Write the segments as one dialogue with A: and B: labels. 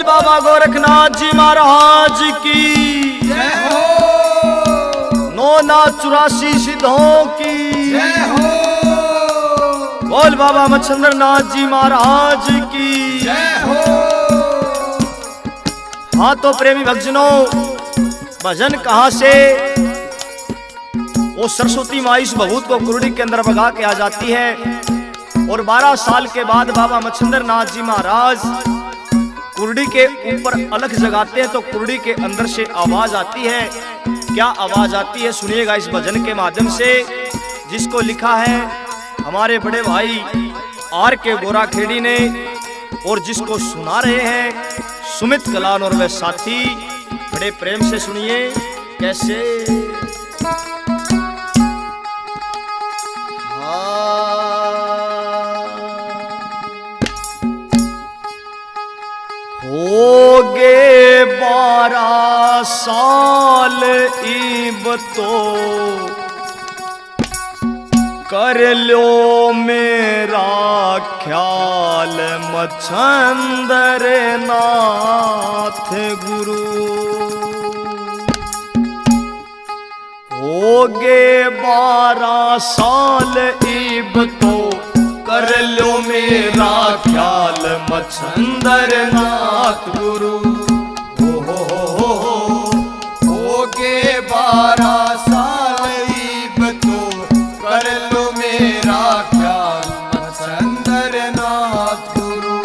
A: बोल बाबा गोरखनाथ जी महाराज की
B: जय हो।
A: 984 सिद्धों की
B: जय हो।
A: बोल बाबा मच्छिंद्र नाथ जी महाराज की
B: जय हो।
A: हाँ तो प्रेमी भक्तजनों, भजन कहां से वो सरस्वती माँ इस भभूत को कुरडी के अंदर भगा के आ जाती है और 12 साल के बाद बाबा मच्छिंद्र नाथ जी महाराज कुरडी के ऊपर अलग जगाते हैं तो कुरडी के अंदर से आवाज आती है। क्या आवाज आती है सुनिएगा इस भजन के माध्यम से, जिसको लिखा है हमारे बड़े भाई आर के गोरा खेड़ी ने और जिसको सुना रहे हैं सुमित कलान और वे साथी। बड़े प्रेम से सुनिए कैसे। होगे 12 साल इब तो कर लो मेरा ख्याल मच्छिंद्र नाथ गुरु। होगे 12 साल इब तो कर लो मेरा ख्याल मच्छिंद्र नाथ गुरु।
B: होगे 12 साल इब तो कर लो मेरा ख्याल मच्छिंद्र नाथ गुरु।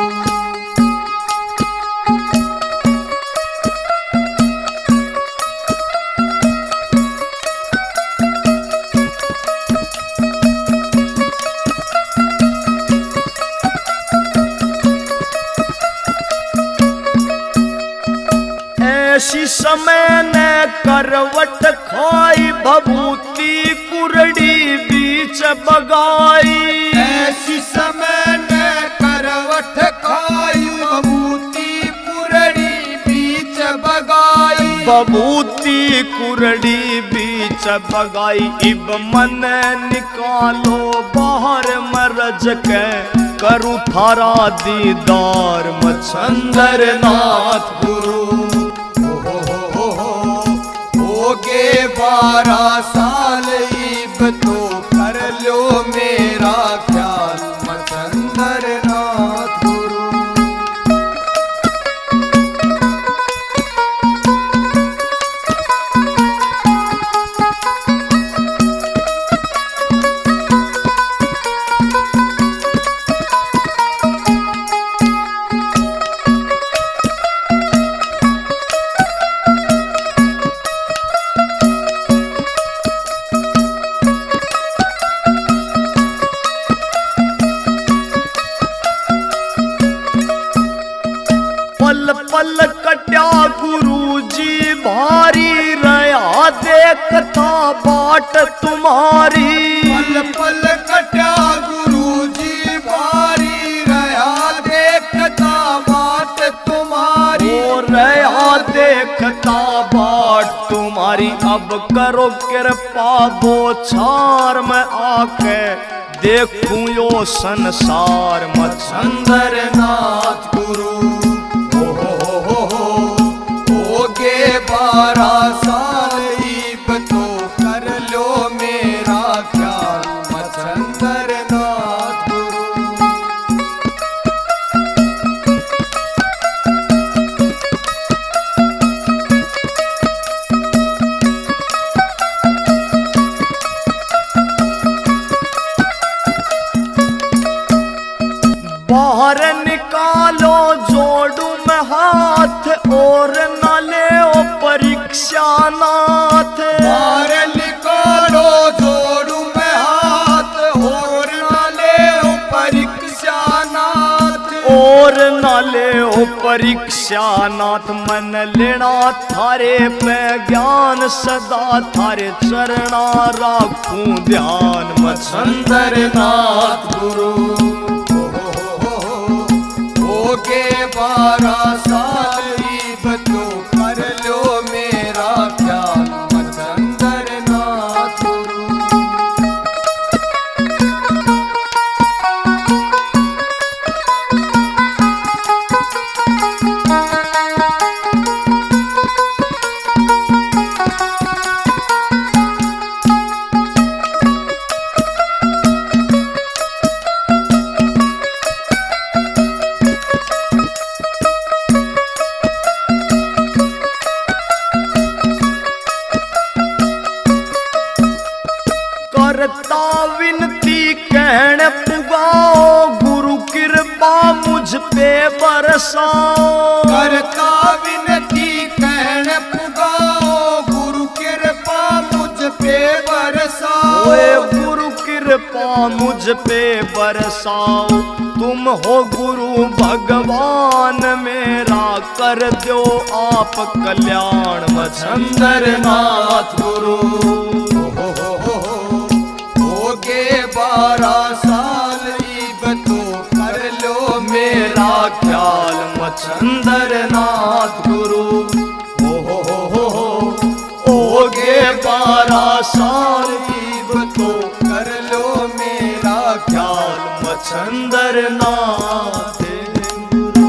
A: ऐसी समय ने करवट खाई भभूति कुरडी बीच बगाई।
B: ऐसी समय ने करवट खाई भभूति कुरडी बीच बगाई।
A: भभूति कुरडी बीच बगाई। इब मन निकालो बाहर मरज के करूँ थारा दीदार मच्छिंद्र नाथ गुरु।
B: होगे 12 साल इब तो कर लो मेरा ख्याल मच्छिंद्र नाथ गुरु।
A: पल पल कट्या गुरु जी भारी रहा देखता बाट तुम्हारी।
B: पल पल कट्या गुरु जी भारी रहा देखता बाट तुम्हारी।
A: ओ रहा देखता बाट तुम्हारी। अब करो कृपा बोछार में आके देखूं यो संसार मच्छिंद्र नाथ गुरु।
B: होगे 12 साल इब तो कर लो मेरा ख्याल मच्छिंद्र नाथ गुरु।
A: बाहर निकालो जोड़ू में हाथ और न ले ओ परीक्षा नाथ।
B: बाहर निकालो जोड़ू में हाथ और न ले ओ परीक्षा नाथ।
A: और न ले ओ परीक्षा नाथ। मन लेना थारे पे ज्ञान सदा थारे चरणा राखूं ध्यान मच्छिंद्र नाथ गुरु।
B: होगे 12 साल इब तो कर लो मेरा ख्याल मच्छिंद्र नाथ गुरु।
A: करता विनती कहण पुगाओ, गुरु कृपा मुझ पे बरसाओ।
B: करता विनती कहण पुगाओ, गुरु कृपा मुझ पे बरसाओ।
A: ओए गुरु कृपा मुझ पे बरसाओ, तुम हो गुरु भगवान मेरा, कर दो आप कल्याण मच्छंदर नाथ गुरु।
B: हो के 12 साल इब तो कर लो
A: मेरा ख्याल मच्छंदर नाथ गुरु। हो गे 12 साल
B: इब तो कर लो मेरा
A: ख्याल मच्छंदर नाथ
C: गुरु।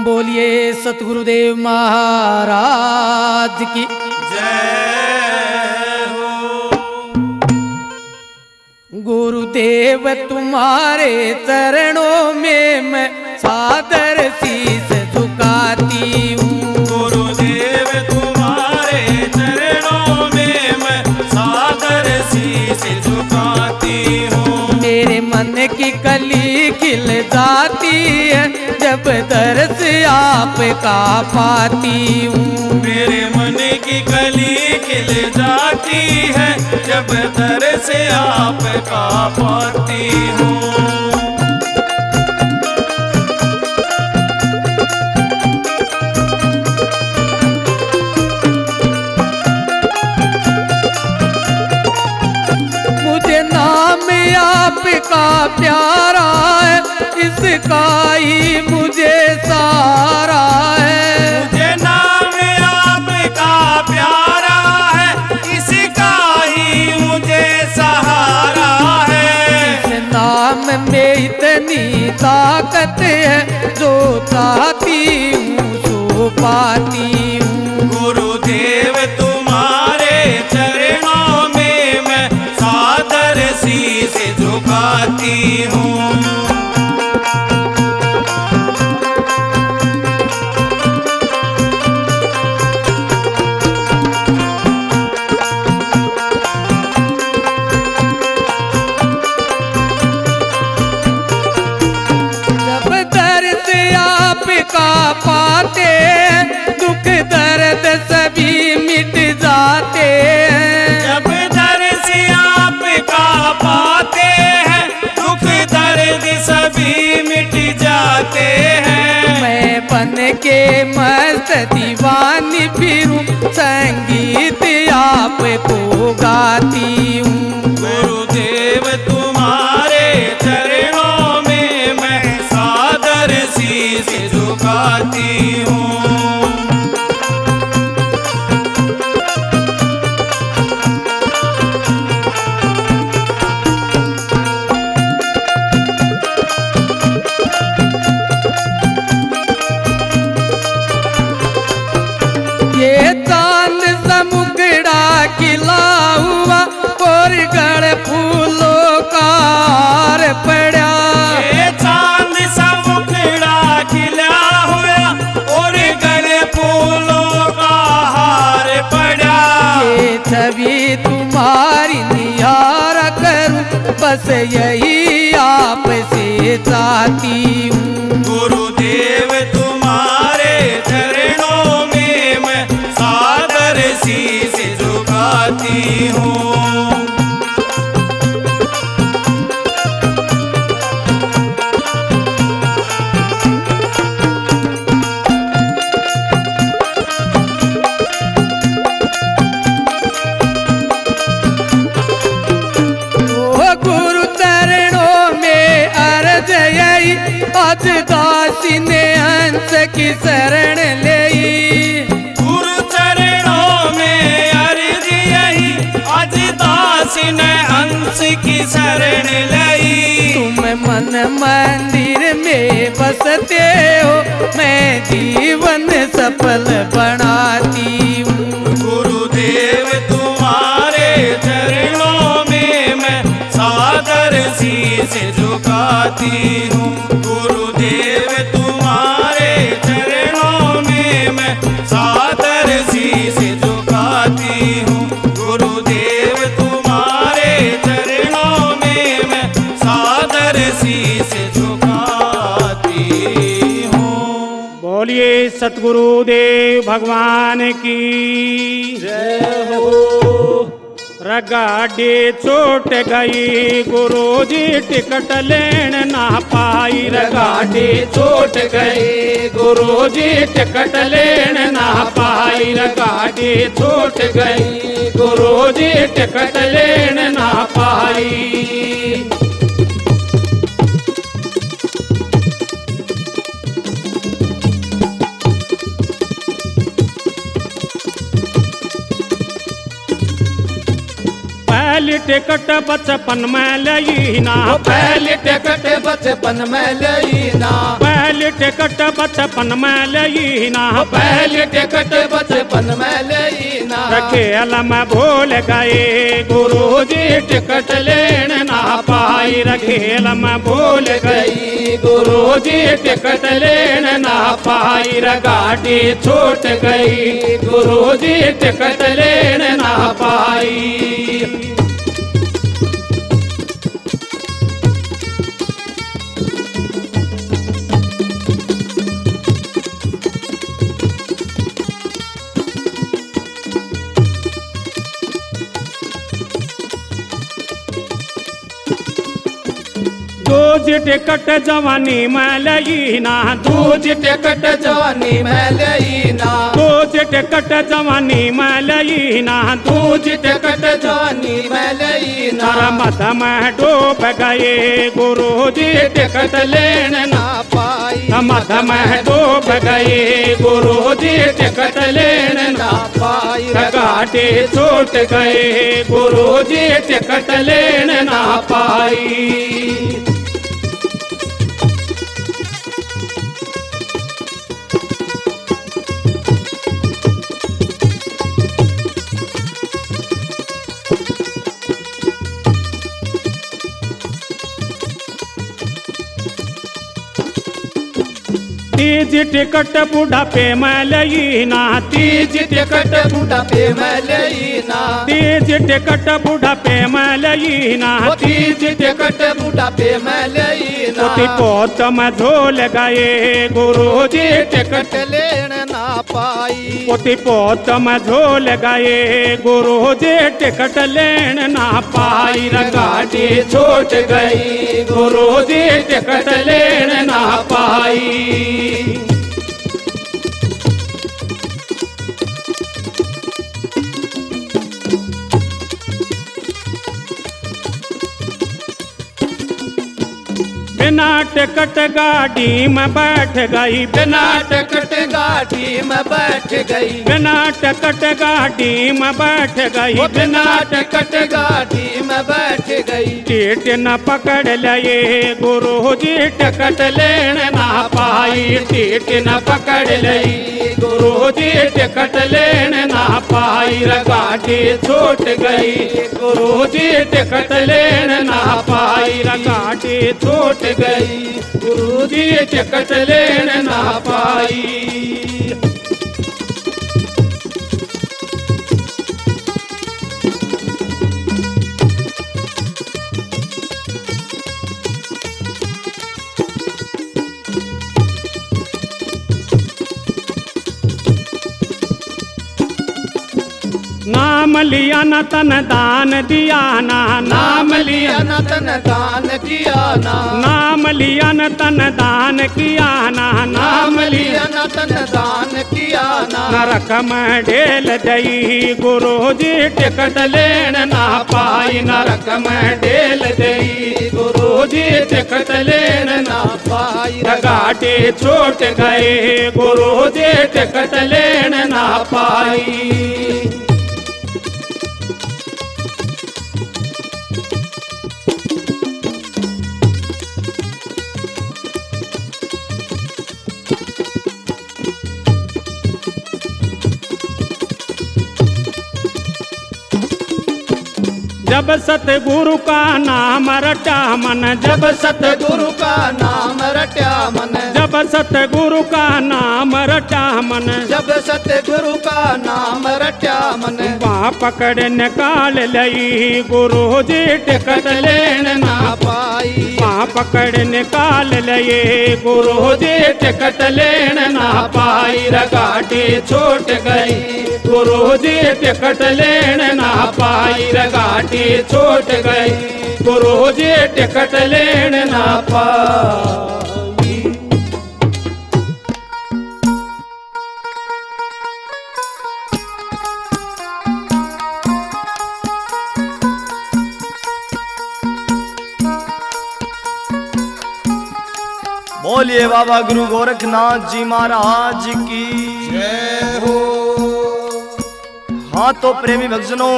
C: बोलिए सतगुरुदेव महाराज की
A: जय हो।
C: गुरुदेव तुम्हारे चरणों में मैं सादर शीस झुकाती हूँ।
D: गुरुदेव तुम्हारे चरणों में मैं सादर शीस झुकाती हूँ।
C: मेरे मन की कली खिल जाती है जब दर्श आपका पाती हूँ।
D: मेरे मन की कली खिल जाती है जब दर्श आपका पाती हूँ।
C: मुझे नाम आपका प्यारा है, इसका ही मुझे सहारा है।
D: मुझे नाम आपका प्यारा है, इसका ही मुझे सहारा है।
C: इस नाम में इतनी ताकत है, जो चाहती हूँ सो पाती हूँ।
D: गुरुदेव तुम्हारे चरणों में मैं सादर शीस झुकाती हूँ।
C: जब दर्द आपका पाते हैं, दुख दर्द सभी मिट जाते हैं।
D: जब दर्द आपका पाते हैं, दुख दर्द सभी मिट जाते हैं।
C: मैं बन के मस्त दीवानी फिरूं, संगीत आपको गाती हूँ।
D: गुरुदेव तुम्हारे चरणों में मैं सादर शीस झुकाती हूँ।
C: ये चांद समुगड़ा खिला हुआ और गढ़ फूलों का हार पड़ा।
D: ये चांद सा मुखड़ा खिला हुआ और गले फूलों का हार पड़ा।
C: ये छवि तुम्हारी निहारा करूं, बस यही आपसे चाहती हूँ।
D: गुरुदेव तुम्हारे चरणों में मैं सादर शीस झुकाती हूँ।
C: ओ गुरु चरणों में अर्ज यही, आज दासी ने हंस की शरण ली।
D: गुरु चरणों में अर्ज यही, आज दासी ने हंस की शरण लई।
C: तुम मन मंदिर में बसते हो, मैं जीवन सफल बनाती हूँ।
D: गुरुदेव तुम्हारे चरणों में मैं सादर शीस झुकाती हूँ। गुरुदेव तुम्हारे चरणों में मैं सादर शीस झुकाती
E: सतगुरुदेव भगवान की
B: जय हो।
E: रगाड़ी छूट गई गुरुजी टिकट लेन ना पाई।
B: गाड़ी छूट गई गुरुजी टिकट लेन ना पाई।
E: गाड़ी
B: छूट गई गुरुजी टिकट लेन ना पाई।
E: पहली टिकट बचपन में लई ना।
B: पहली टिकट बचपन में लई ना।
E: पहली टिकट बचपन में लई ना।
B: पहली टिकट बचपन में लई ना।
E: खेल में भूल गए गुरुजी टिकट लेन ना पाई। खेल में भूल
B: गई गुरुजी टिकट लेन ना पाई। गाड़ी छूट गई गुरुजी टिकट लेन ना पाई।
E: दूज टिकट जवानी में लई ना।
B: दूज टिकट जवानी में लई ना।
E: दूज टिकट जवानी में लई ना।
B: दूज टिकट जवानी में लई ना।
E: मद में डूब गए गुरुजी
B: टिकट लेन ना पाई।
E: मद में डूब गए गुरुजी टिकट लेन
B: ना पाई।
E: गाड़ी छूट गए गुरुजी टिकट लेन ना पाई। तीज टिकट बुढ़ापे में लई ना।
B: तीज टिकट बुढ़ापे में लई ना।
E: तीज टिकट बुढ़ापे में लई ना।
B: तीज टिकट बुढ़ापे में लई ना।
E: पोती पोत में झोल गए गुरुजी
B: टिकट लेन ना पाई।
E: पोती पोत में झोल गए गुरुजी टिकट लेन ना पाई।
B: गाड़ी छूट गई गुरुजी टिकट लेन ना पाई।
E: बिना टिकट गाड़ी में बैठ गई।
B: बिना टिकट गाड़ी में बैठ गई।
E: बिना टिकट गाड़ी में बैठ गई।
B: बिना टिकट गाड़ी में बैठ गई।
E: टीट न पकड़ लिए गुरुजी टिकट लेन ना पाई।
B: टीट न पकड़ लई गुरुजी टिकट लेन ना पाई। गाड़ी छूट गई गुरुजी टिकट लेन ना पाई।
E: गाड़ी छूट
B: गई गुरुजी टिकट लेन ना पाई।
E: नाम लिया न तन दान दिया ना।
B: नाम लिया न तन दान किया ना।
E: नाम लिया न तन दान किया ना।
B: नाम लिया न तन दान किया ना।
E: नरक में ढेल दई गुरुजी टिकट लेन ना पाई।
B: नरक में ढेल दई गुरुजी टिकट लेन ना पाई।
E: गाड़ी छूट गए गुरुजी टिकट लेन ना पाई। जब सतगुरु का नाम रटा मन।
B: जब सतगुरु का नाम रटा मन।
E: जब सतगुरु का नाम रटा मन।
B: जब सतगुरु का नाम रटा मन।
E: वहाँ पकड़ निकाल लई गुरु जी टिकट लेन ना पाई। माँ पकड़ निकाल लई गुरु जी टिकट लेन ना पाई। गाड़ी छूट गई गुरु जी टिकट लेन ना पाई। गाड़ी छूट गई गुरु जी टिकट लेन ना पाई।
A: बोलिए बाबा गुरु गोरखनाथ जी महाराज की
D: जय हो।
A: हाँ तो प्रेमी भक्तजनों,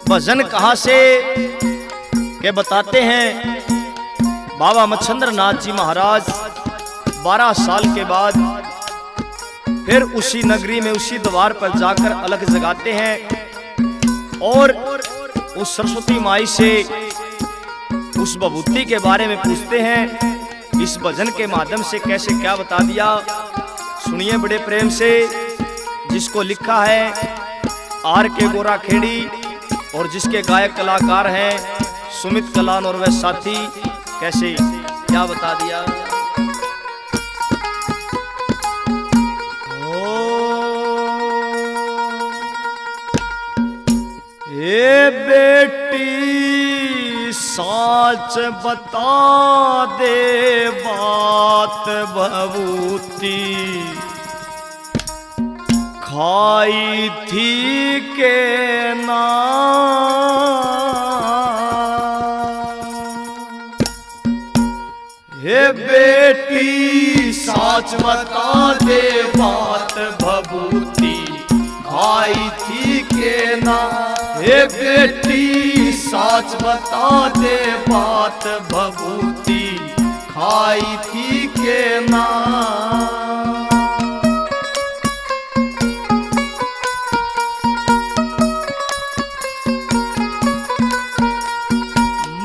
A: भजन कहाँ से के बताते हैं। बाबा मच्छंद्र नाथ जी महाराज 12 साल के बाद फिर उसी नगरी में उसी द्वार पर जाकर अलग जगाते हैं और उस सरस्वती माई से उस विभूति के बारे में पूछते हैं। इस भजन के माध्यम से कैसे क्या बता दिया, सुनिए बड़े प्रेम से। जिसको लिखा है आर के गोरा खेड़ी और जिसके गायक कलाकार हैं सुमित कलान और वह साथी, कैसे क्या बता दिया। ए बेटी साच बता दे बात भभूति खाई थी के ना। हे बेटी साच बता दे बात भभूति खाई थी के ना। हे बेटी साच बता दे बात भभूति खाई थी के ना।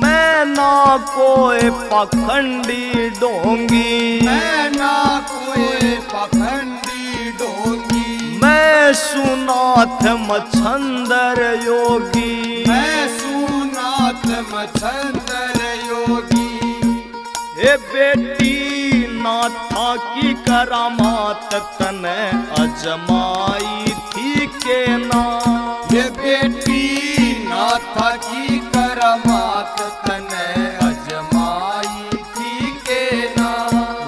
A: मैं ना कोई पखंडी डोंगी,
D: मैं ना कोई पखंडी डोंगी।
A: मैं सुनाथ मच्छंदर योगी,
D: मैं सुनाथ मच्छंदर योगी।
A: हे बेटी नाथा की करामात तने अजमाई थी के ना।
D: ये बेटी नाथा की करामात तने अजमाई थी के ना।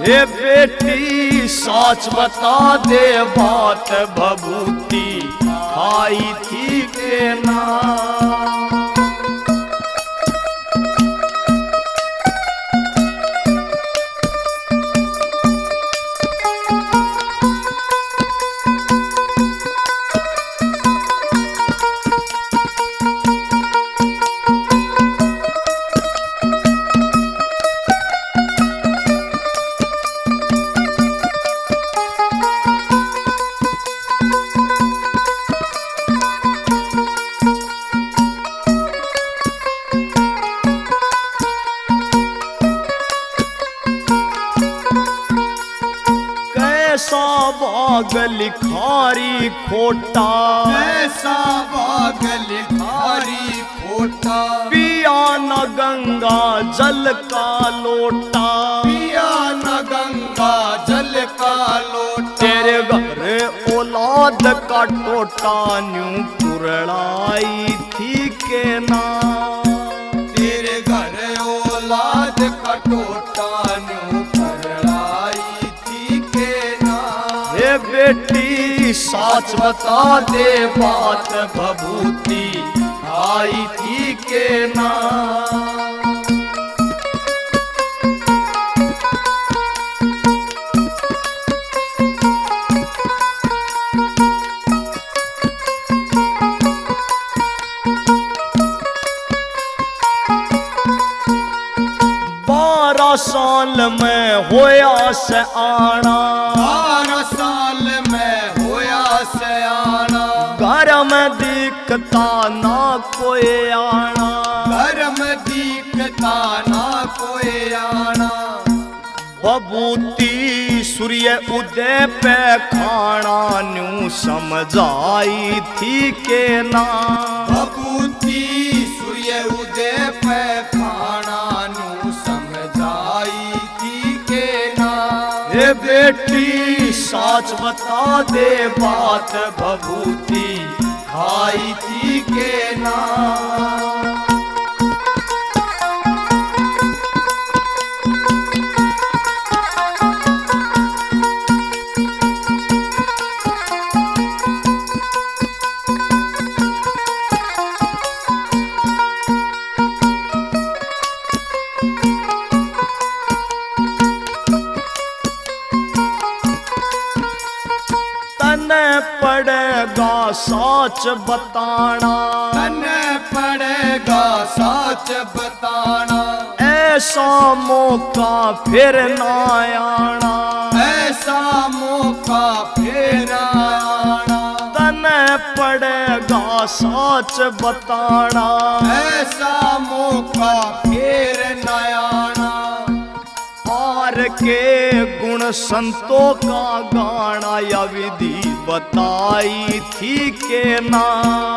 A: हे बेटी साच बता दे बात भभूति खाई थी के ना। कैसा बाग लिखारी खोटा,
D: ऐसा बाग लिखारी खोटा।
A: पिया न गंगा जल का लोटा,
D: पिया न गंगा जल का लोटा।
A: तेरे घर औलाद का टोटा न्यू कुरड़ाई थी के ना।
D: तेरे घर औलाद का टोटा न्यू कुरड़ाई थी के ना।
A: हे बेटी साच बता दे बात भभूति आई थी के ना। साल में होया से आना,
D: 12 साल में होया से आना।
A: घर में दिखता ना कोई आना,
D: घर में दिखता ना कोई आना।
A: बबूती सूर्य उदय पे खाना न्यू समझाई थी के ना।
D: भभूति सूर्य उदय पे खाना न्यू समझाई थी के ना।
A: ये बेटी साच बता दे बात भभूति
D: खाई थी के ना।
A: पड़ेगा साच बताना।
D: तने पड़ेगा साच बताना।
A: ऐसा मौका फिर ना आना।
D: ऐसा मौका फिर आना।
A: तने पड़ेगा साच बताना।
D: ऐसा मौका फिर न आना।
A: पार के गुण संतों का गाना या विधि बताई थी के ना।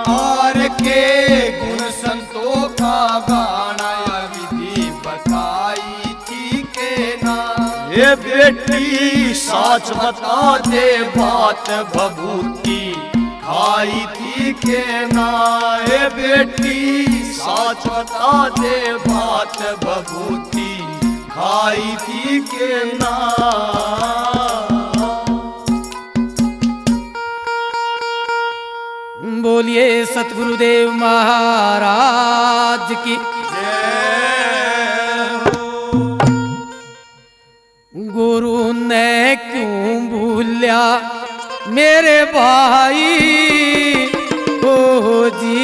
D: और के गुण संतों का गाना या विधि बताई थी के ना।
A: ये बेटी साच बता दे बात भभूति खाई थी के ना। ये बेटी साच बता दे बात भभूति खाई थी के ना।
C: बोलिए सतगुरुदेव महाराज की। गुरु ने क्यों भूलिया मेरे भाई को जी।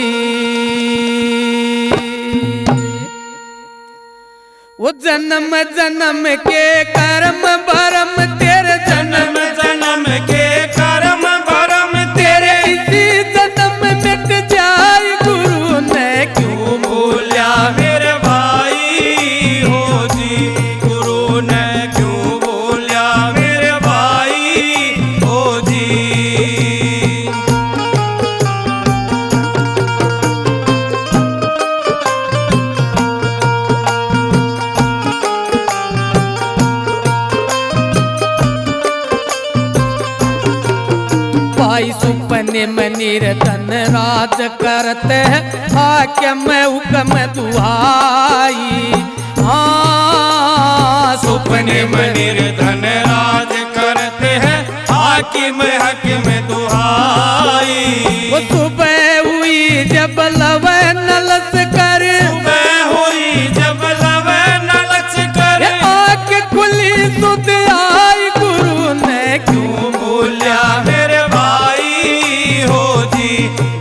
C: वो जन्म जन्म के कर्म भरम तेरे जन्म
B: जन्म के कर्म भरम
C: तेरे इसी जन्म मिट जाए। गुरु ने क्यों भूलिया
B: मेरे भाई हो जी। गुरु ने क्यों बोलिया मेरे भाई हो जी।
C: भाई सुपने में निर्धन राज करते हैं। हाकिम हुक्म दुहाई। हाँ
B: सुपने में निर्धन राज करते हैं। हाकिम हकीम दुहाई।
C: वो सुबह हुई जब लवे नलस कर।
B: सुबह हुई जब लवे नलच कर।
C: आँख खुली सुध आई। गुरु ने क्यों
B: बोलिया मेरे भाई हो जी।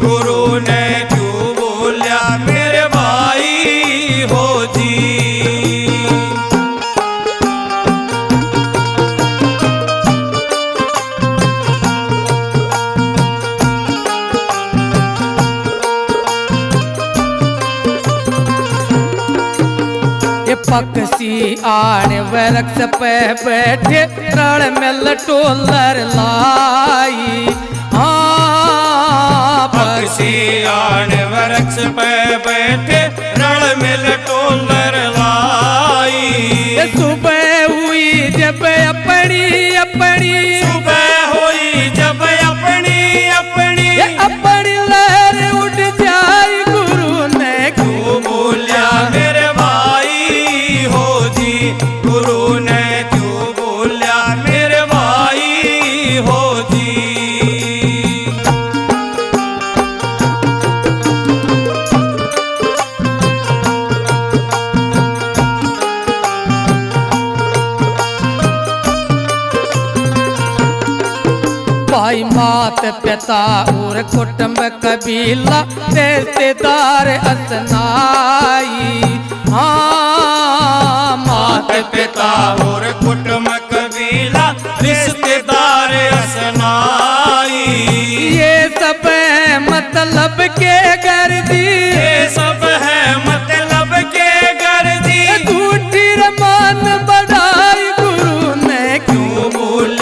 B: गुरु ने क्यों बोलिया मेरे भाई हो जी।
C: ये पक्षी आड़ वृक्ष पे बैठे रण में लटोलर लाई। हाँ
B: पक्षी आन वृक्ष पे बैठे रण में लटोलर लाई।
C: ये सुबह हुई जब अपनी अपनी।
B: सुबह हुई जब अपनी अपनी।
C: ये अपनी लहर उठ जाए। गुरु ने
B: क्यों बोलिया मेरे भाई हो जी। गुरु ने क्यों बोलिया मेरे भाई हो जी।
C: भाई मात पिता और कुटुंब कबीला रिश्तेदार असनाई। हाँ मात
B: पिता और कुटुंब कबीला रिश्तेदार असनाई।
C: ये सब है मतलब के गर्दी।
B: ये सब है मतलब के गर्दी।
C: झूठी रमान बढ़ाई। गुरु ने
B: क्यों बोल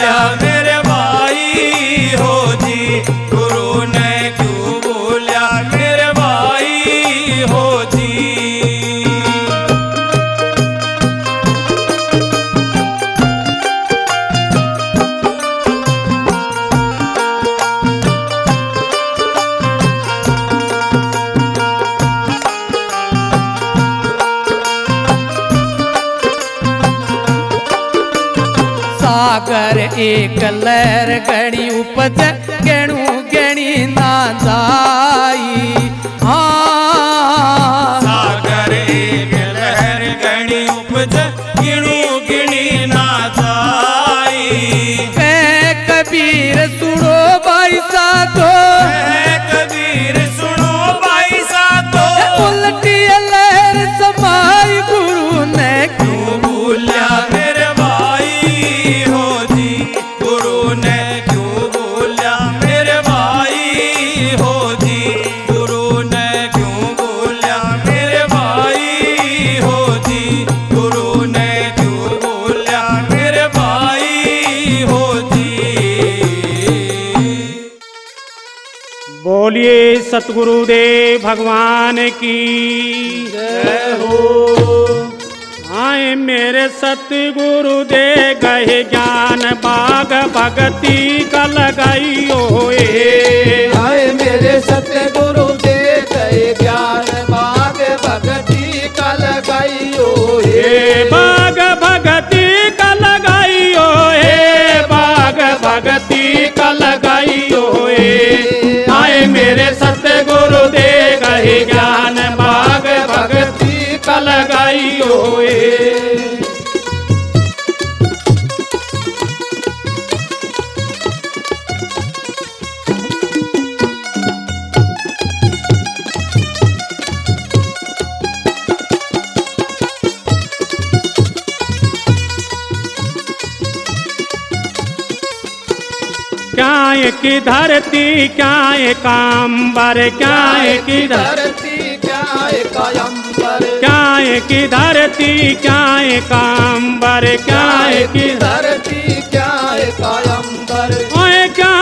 C: एक लहर गणी उपज गणू गणी ना जाई। हाँ
D: सागर एक लहर गणी उपज गिणू गिणी ना जाई।
C: कह कबीर सुनो भाई साधो,
D: कबीर सुनो भाई साधो,
C: उल्टी लहर समाई गुरु ने
D: क्यों बोलिया मेरे भाई हो जी, गुरु ने क्यों बोलिया मेरे भाई हो जी, गुरु ने क्यों बोलिया मेरे भाई हो जी, गुरु ने क्यों बोलिया मेरे भाई हो जी।
E: बोलिए सतगुरुदेव भगवान की
D: जय हो।
E: आए मेरे सतगुरु दे गए ज्ञान बाग भगती का लगाइयो ए।
D: आए मेरे सतगुरु दे गए ज्ञान बाग भगती का लगाइयो
E: ए बाग भगती का लगाइयो ए बाग भगती का लगाइयो ए। आए मेरे सतगुरु दे गए ज्ञान बाग भगती का लगाइयो ए। क्या की धरती क्या काम्बर क्या की
D: धरती क्या कायंबर,
E: क्या की धरती क्या काम्बर क्या की
D: धरती क्या कायंबर।
E: ओए क्या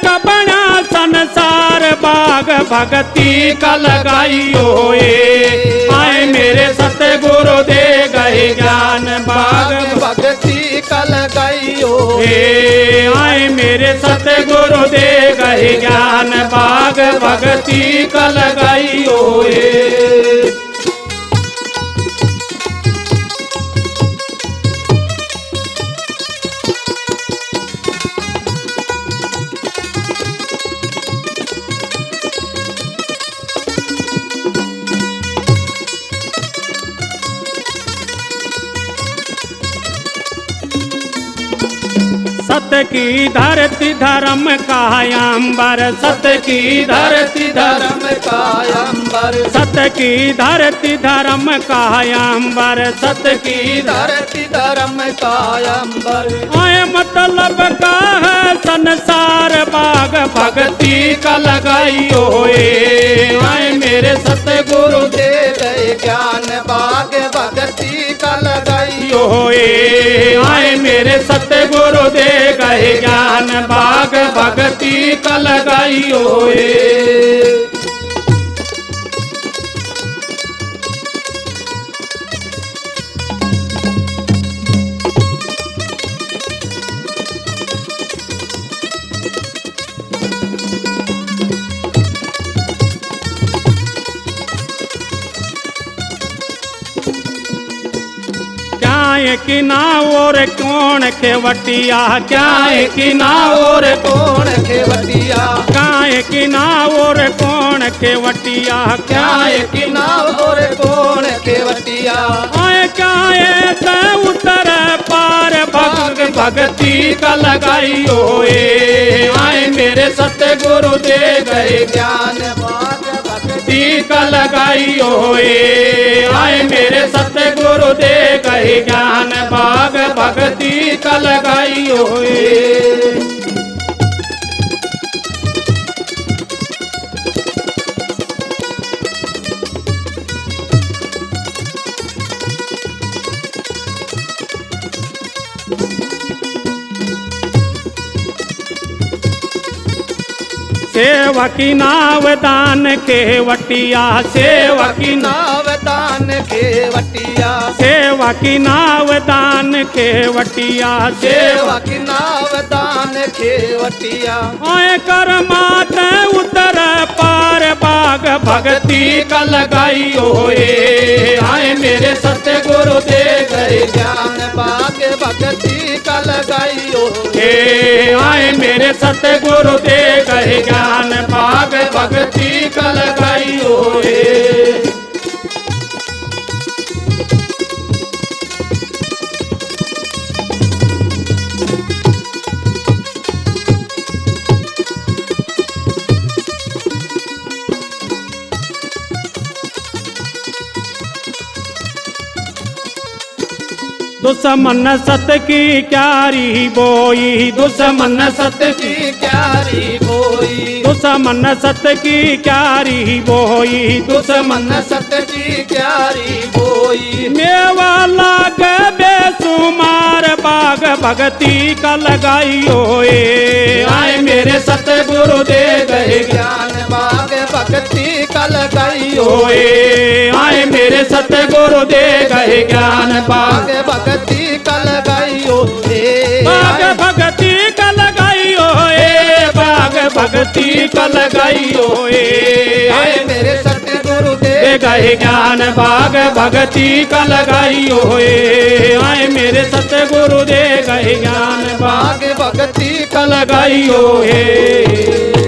E: कबड़ा संसार बाग भगती का लगाइयो ए। आए मेरे सतगुरु दे गए ज्ञान बाग
D: भगती का लगाइयो
E: ए। आए मेरे सतगुरु दे गए ज्ञान बाग भगती का लगाइयो ए। सत की धरती धर्म कायंबर सत की धरती
D: धर्म कायंबर,
E: सत की धरती धर्म कायंबर सत की
D: धरती धर्म कायंबर।
E: आए मतलब का है संसार बाग भगती का लगाइयो ए। आए मेरे सतगुरु
D: दे गए ज्ञान बाग भगती का लगाइयो
E: यो ए। आए मेरे सतगुरु दे गए ज्ञान बाग भगती का लगाइयो ए। क्या की नाओर कौन खेवटिया क्या की नाओर
D: कौन खेवटिया,
E: क्या की नाओर कौन खेवटिया क्या
D: की नाव और कौन खेवटिया।
E: आए क्या उतर पार भग भगती का लगाइयो ए। आए मेरे सतगुरु दे गए
D: ज्ञान बाग भगती
E: का लगाइयो ए। आए मेरे सतगुरु दे गए ज्ञान बाग भगती का लगाइयो ए। सेवा की नाव दान केवटिया सेवा की
D: नाव दान खेवटिया,
E: सेवा की नाव दान केवटिया
D: सेवा की नाव दान खेवटिया।
E: आए कर मात उतर पार बाग भगती का लगाइयो ए। आए मेरे सतगुरु
B: गुरु दे गए
F: ज्ञान बाग भक्ति का लगाइयो
B: हे आए मेरे सतगुरु दे गए ज्ञान बाग भक्ति का लगाइयो हे। दुश्मन सत की क्यारी बोई, दुश्मन सत की
F: क्यारी बोई,
B: दुश्मन सत की क्यारी बोई,
F: दुश्मन सत की क्यारी बोई।
B: मेवा लाग बेसुमार बाग भक्ति का लगाइयो ए। आए मेरे सतगुरु दे गए
F: ज्ञान बाग भक्ति का लगाइयो
B: ए। आए मेरे सतगुरु दे गए ज्ञान बाग
F: भक्ति का लगाइयो
B: बाग भक्ति का लगाइयो ए। बाग भक्ति का लगाइयो ए।
F: आए मेरे सतगुरु
B: दे गए ज्ञान बाग भक्ति का लगाइयो ए। आए मेरे सतगुरु दे गए ज्ञान बाग
F: भक्ति
B: का लगाइयो ए।